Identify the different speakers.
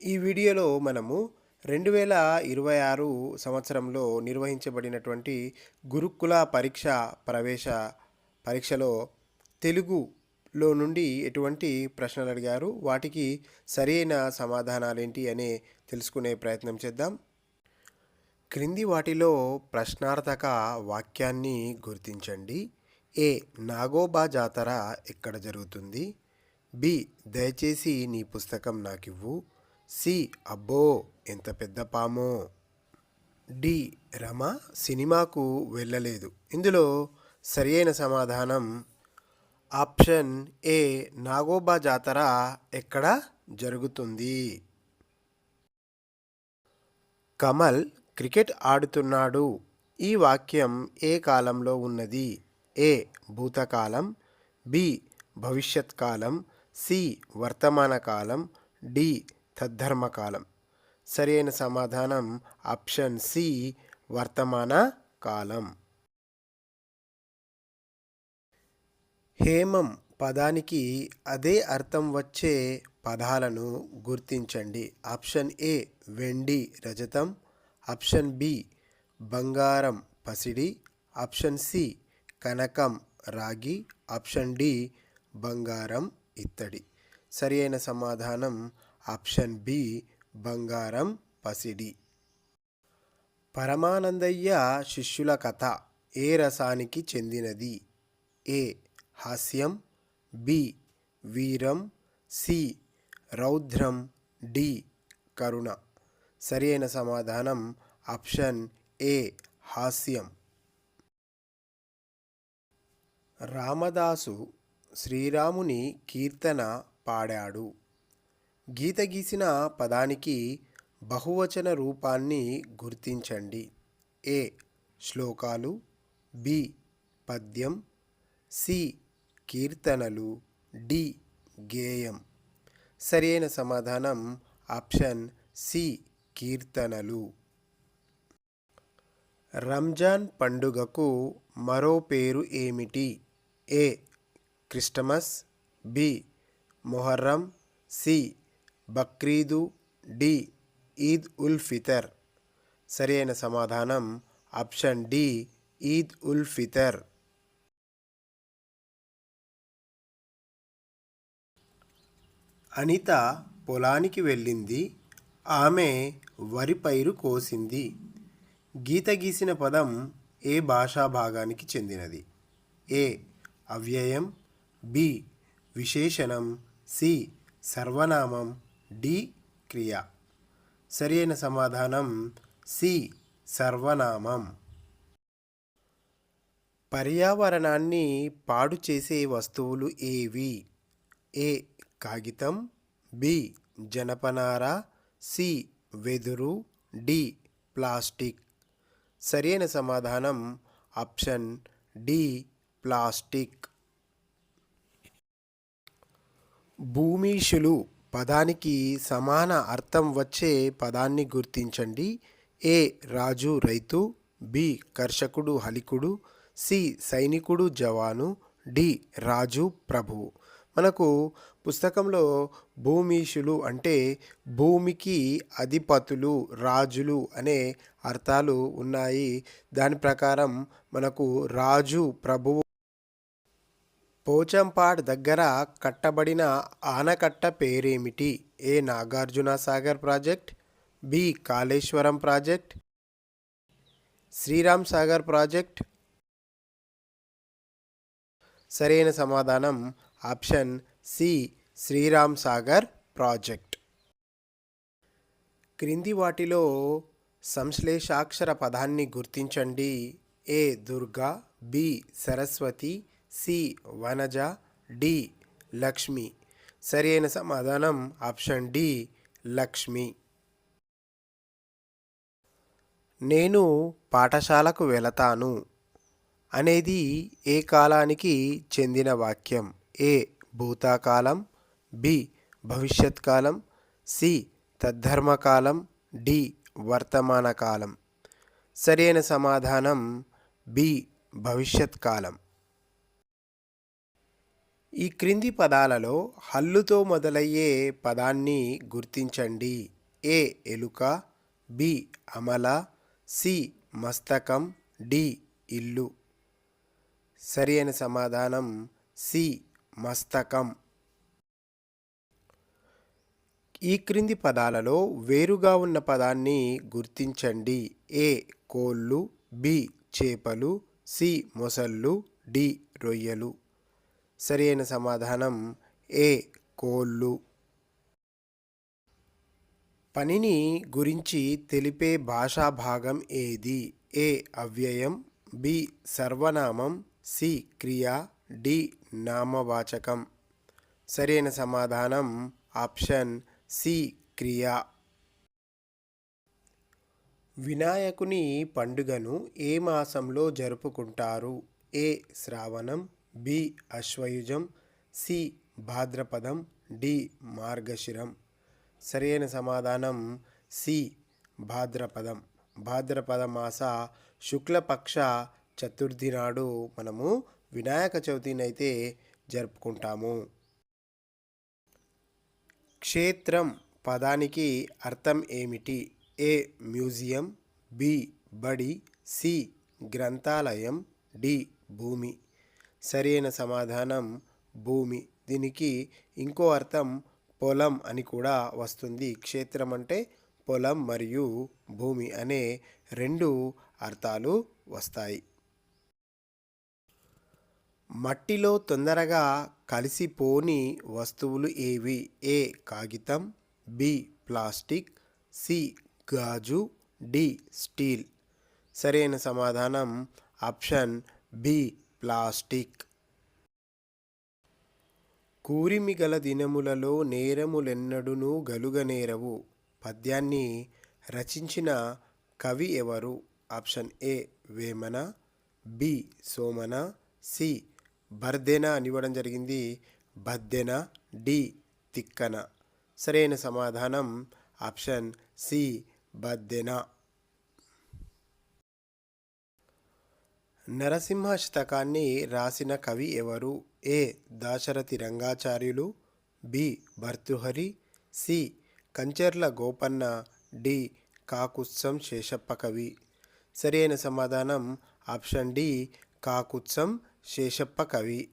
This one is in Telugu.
Speaker 1: ఈ వీడియోలో మనము 2026 సంవత్సరంలో నిర్వహించబడినటువంటి గురుకుల ప్రవేశ పరీక్షలో తెలుగులో నుండి ఎటువంటి ప్రశ్నలు అడిగారు, వాటికి సరైన సమాధానాలేంటి అనే తెలుసుకునే ప్రయత్నం చేద్దాం. క్రింది వాటిలో ప్రశ్నార్థక వాక్యాన్ని గుర్తించండి. ఏ. నాగోబా జాతర ఎక్కడ జరుగుతుంది? బి. దయచేసి నీ పుస్తకం నాకివ్వు. సి. అబ్బో ఎంత పెద్ద పామో. డి. రమ సినిమాకు వెళ్ళలేదు. ఇందులో సరియైన సమాధానం ఆప్షన్ ఏ. నాగోబా జాతర ఎక్కడ జరుగుతుంది. కమల్ క్రికెట్ ఆడుతున్నాడు. ఈ వాక్యం ఏ కాలంలో ఉన్నది? ఏ. భూతకాలం, బి. భవిష్యత్ కాలం, సి. వర్తమాన కాలం, డి. తద్ధర్మకాలం. సరైన సమాధానం ఆప్షన్ సి. వర్తమాన కాలం. హేమం పదానికి అదే అర్థం వచ్చే పదాలను గుర్తించండి. Option A. వెండి రజతం, ఆప్షన్ బి. బంగారం పసిడి, ఆప్షన్ సి. కనకం రాగి, ఆప్షన్ డి. బంగారం ఇత్తడి. సరియైన సమాధానం ఆప్షన్ బి. బంగారం పసిడి. పరమానందయ్య శిష్యుల కథ ఏ రసానికి చెందినది? ఏ. హాస్యం, బి. వీరం, సి. రౌద్రం, డి. కరుణ. సరియైన సమాధానం ఆప్షన్ ఏ. హాస్యం. రామదాసు శ్రీరాముని కీర్తన పాడాడు. గీత గీసిన పదానికి బహువచన రూపాన్ని గుర్తించండి. ఏ. శ్లోకాలు, బి. పద్యం, సి. కీర్తనలు, డి. గేయం. సరైన సమాధానం ఆప్షన్ సి. కీర్తనలు. రంజాన్ పండుగకు మరో పేరు ఏమిటి? A. Christmas, B. Muharram, C. Bakrid, D. Eid ul Fitr. సరైన సమాధానం ఆప్షన్ డి. ఈద్ ఉల్ ఫితర్. అనిత పొలానికి వెళ్ళింది. ఆమె వరి పైరు కోసింది. గీత గీసిన పదం ఏ భాషా భాగానికి చెందినది? ఏ. అవ్యయం, బి. విశేషణం, సి. సర్వనామం, డి. క్రియ. సరైన సమాధానం సి. సర్వనామం. పర్యావరణాన్ని పాడు చేసే వస్తువులు ఏవి? ఏ. కాగితం, బి. జనపనార, సి. వెదురు, డి. ప్లాస్టిక్. సరైన సమాధానం ఆప్షన్ డి. ప్లాస్టిక్. భూమిషులు పదానికి సమాన అర్థం వచ్చే పదాన్ని గుర్తించండి. ఏ. రాజు రైతు, బి. కర్షకుడు హలికుడు, సి. సైనికుడు జవాను, డి. రాజు ప్రభువు. మనకు పుస్తకంలో భూమిషులు అంటే భూమికి అధిపతులు, రాజులు అనే అర్థాలు ఉన్నాయి. దాని ప్రకారం మనకు రాజు ప్రభువు. పోచంపాడ్ దగ్గర కట్టబడిన ఆనకట్ట పేరేమిటి? A. Nagarjuna Sagar project, B. Kaleshwaram project, Sriram Sagar project. సరైన సమాధానం option C. Sriram Sagar project. క్రింది వాటిలో సంశ్లేషాక్షర పదాన్ని గుర్తించండి. A. Durga, B. Saraswati, C. Vanaja, D. Lakshmi. సరైన సమాధానం ఆప్షన్ డి. లక్ష్మి. నేను పాఠశాలకు వెళతాను అనేది ఏ కాలానికి చెందిన వాక్యం? ఏ. భూతకాలం, బి. భవిష్యత్ కాలం, సి. తద్ధర్మకాలం, డి. వర్తమాన కాలం. సరైన సమాధానం బి. భవిష్యత్ కాలం. ఈ క్రింది పదాలలో హల్లుతో మొదలయ్యే పదాన్ని గుర్తించండి. ఏ ఎలుక, బి అమల, సి మస్తకం, డి ఇల్లు. సరి అయిన సమాధానం సి మస్తకం. ఈ క్రింది పదాలలో వేరుగా ఉన్న పదాన్ని గుర్తించండి. ఏ కోళ్ళు, బి చేపలు, సి మొసళ్ళు, డి రొయ్యలు. సరి అయిన సమాధానం ఏ కోళ్ళు. పనిని గురించి తెలిపే భాషా భాగం ఏది? ఏ అవ్యయం, బి సర్వనామం, సి క్రియ, డి నామవాచకం. సరైన సమాధానం ఆప్షన్ సి క్రియ. వినాయకుని పండుగను ఏ మాసంలో జరుపుకుంటారు? ఏ శ్రావణం, బి అశ్వయుజం, సి భాద్రపదం, డి మార్గశిరం. సరైన సమాధానం సి భాద్రపదం. భాద్రపద మాస శుక్లపక్ష చతుర్థి నాడు మనము వినాయక చవితిని అయితే జరుపుకుంటాము. క్షేత్రం పదానికి అర్థం ఏమిటి? ఏ మ్యూజియం, బి బడి, సి గ్రంథాలయం, డి భూమి. సరైన సమాధానం భూమి. దీనికి ఇంకో అర్థం పొలం అని కూడా వస్తుంది. క్షేత్రం అంటే పొలం మరియు భూమి అనే రెండు అర్థాలు వస్తాయి. మట్టిలో తొందరగా కలిసిపోని వస్తువులు ఏవి? ఏ కాగితం, బి ప్లాస్టిక్, సి గాజు, డి స్టీల్. సరైన సమాధానం ఆప్షన్ బి ప్లాస్టిక్. కూరిమి గల దినములలో నేరములెన్నడును గలుగనేరవు పద్యాన్ని రచించిన కవి ఎవరు? Option A Vemana, B Somana, C Bardena అని ఇవ్వడం జరిగింది. బద్దెన, డి తిక్కన. సరైన సమాధానం ఆప్షన్ సి బద్దెన. నరసింహ శతకాన్ని రాసిన కవి ఎవరు? A Dasarathi Rangacharyulu, B Bhartrihari, C Kancherla Gopanna, D Kakutsam Sheshappa కవి. సరైన సమాధానం ఆప్షన్ డి కాకుత్సం శేషప్ప కవి.